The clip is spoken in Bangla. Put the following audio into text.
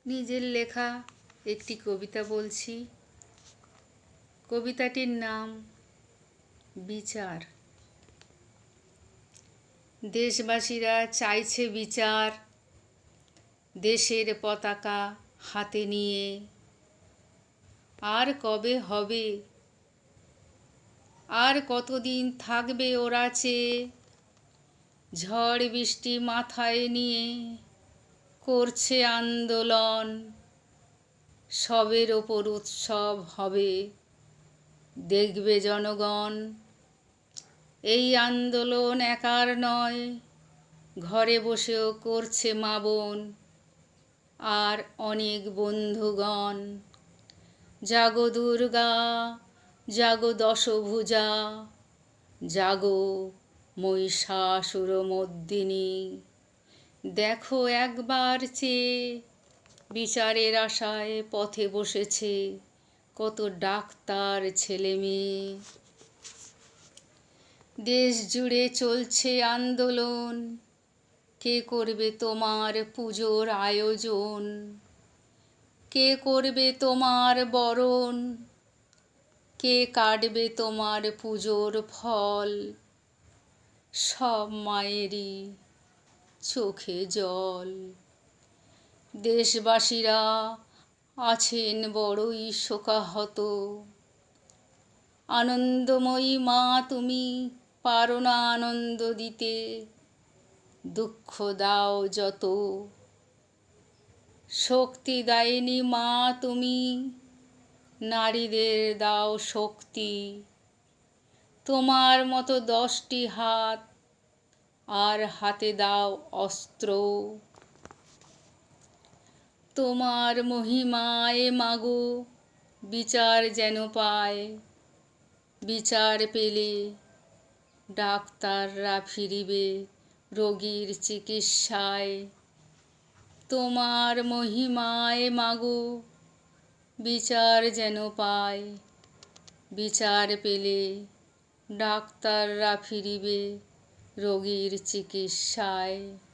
নিজের লেখা একটি কবিতা বলছি। কবিতাটির নাম বিচার। দেশবাসীরা চাইছে বিচার, দেশের পতাকা হাতে নিয়ে। আর কবে হবে, আর কতদিন থাকবে ওরা চেয়ে? ঝড় বৃষ্টি মাথায় নিয়ে করছে আন্দোলন। সবের ওপর উৎসব হবে, দেখবে জনগণ। এই আন্দোলন একার নয়, ঘরে বসেও করছে মা বোন আর অনেক বন্ধুগণ। জাগো দুর্গা, জাগো দশভুজা, জাগো মহিষাসুরমর্দিনী। দেখো একবার চেয়ে, বিচারের আশায় পথে বসেছে কত ডাক্তার ছেলে মেয়ে। দেশ জুড়ে চলছে আন্দোলন, কে করবে তোমার পুজোর আয়োজন? কে করবে তোমার বরণ? কে কাটবে তোমার পুজোর ফল? সব মায়েরই চোখে জল। দেশবাসীরা আছেন বড়ই শোকাহত। আনন্দময়ী মা তুমি পারো না আনন্দ দিতে, দুঃখ দাও যত। শক্তি দায়িনী মা তুমি, নারীদের দাও শক্তি। তোমার মতো 10টি হাত, আর হাতে দাও অস্ত্র। তোমার মহিমায় মাগো বিচার যেন পায়। বিচার পেলে ডাক্তাররা ফিরিবে রোগীর চিকিৎসায়। তোমার মহিমায় মাগো বিচার যেন পায়। বিচার পেলে ডাক্তাররা ফিরিবে রোগীর চিকিৎসায়।